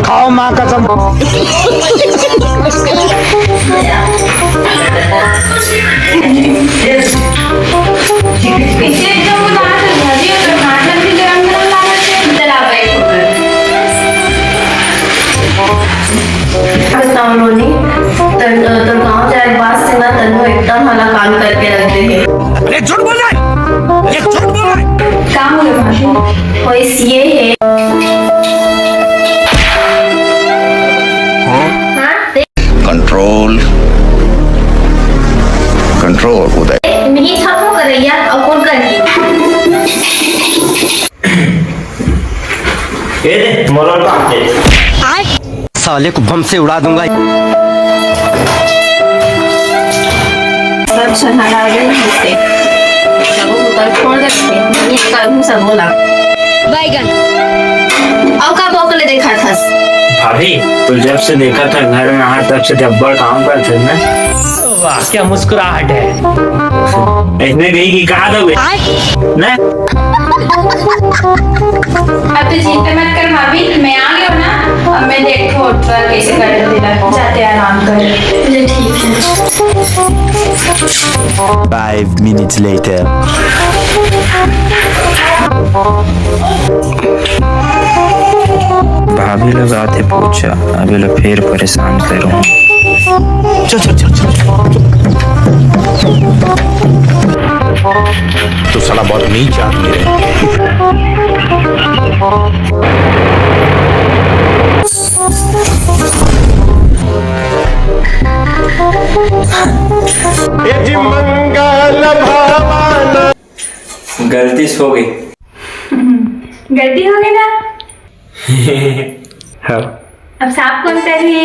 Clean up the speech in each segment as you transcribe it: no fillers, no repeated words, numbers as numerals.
खाओ माँ कसम। तो गाँव जाए बात से ना तन्नो एकदम हला काम करके रख दे है। अरे झूठ बोल रहा है, ये झूठ बोल रहा है। काम हो गया भाभी, कोई ये है। कंट्रोल कंट्रोल उदय नहीं छापो करैया और कौन करनी ये दे मोरल काम दे साले को बम से उड़ा दूंगा। सब छनाड़ा गए होते सब ऊपर छोड़ देते नहीं कर सब बोला बैगन और का बोकले देखा था। भाभी तो जब से देखा था घर में आज तब से जब्बर काम करते ना। वाह क्या मुस्कुराहट है। इसने कही कि कहा दोगे ना। अब तो चिंता मत कर भाभी, मैं आ गई हूँ ना। अब मैं देखो ट्राई कैसे कर देना जाते आराम कर। मुझे ठीक है। 5 minutes later. भाभी लोग आते पूछा अभी लोग फिर परेशान करूँ। चल चल चल चल। तो साला बहुत नीच आदमी है। गलती हो गई। गलती हो गई ना। हाँ अब साफ कौन करिए।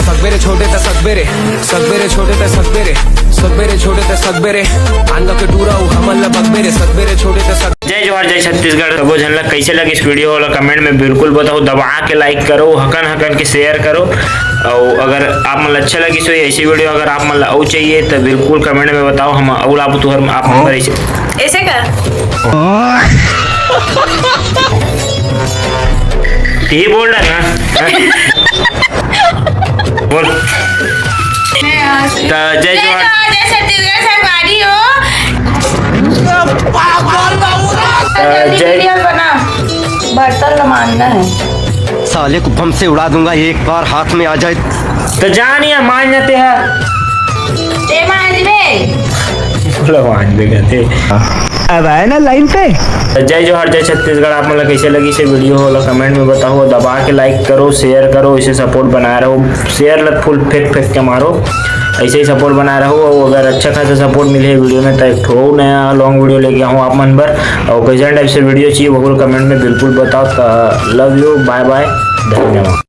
सगबेरे छोटे थे सगबेरे सगबेरे छोटे थे सगबेरे सगबेरे छोटे थे सगबेरे आंगा के टूरा हमल बगबेरे सगबेरे छोटे थे सग। जय जवाहर जय छत्तीसगढ़। वो झलक कैसे लगी इस वीडियो वाला कमेंट में बिल्कुल बताओ। दबा के लाइक करो, हकन हकन के शेयर करो। और अगर आप मतलब अच्छा लगी सो ऐसी वीडियो अगर आप मतलब और चाहिए तो बिल्कुल कमेंट में बताओ। हम और आप तो आप नंबर ऐसे कर ये बोल रहा ना बोल। जय जवाहर छत्तीसगढ़ सरकारी हो। जय बना बर्तन मानना है। साले को बम से उड़ा दूंगा एक बार हाथ में आ जाए तो जानिए मान जाते हैं। अब आए ना लाइन पे। जय जवाहर जय छत्तीसगढ़। आप मतलब कैसे लगी इसे वीडियो वाला कमेंट में बताओ। दबा के लाइक करो, शेयर करो, इसे सपोर्ट बनाए रहो। शेयर फुल फेंक फेंक के मारो, ऐसे ही सपोर्ट बनाए रहो। और अगर अच्छा खासा सपोर्ट मिले वीडियो में तो एक ठो नया लॉन्ग वीडियो लेके आऊँ आप मन पर। और कैसे टाइप से वीडियो चाहिए वो कमेंट में बिल्कुल बताओ। लव यू, बाय बाय, धन्यवाद।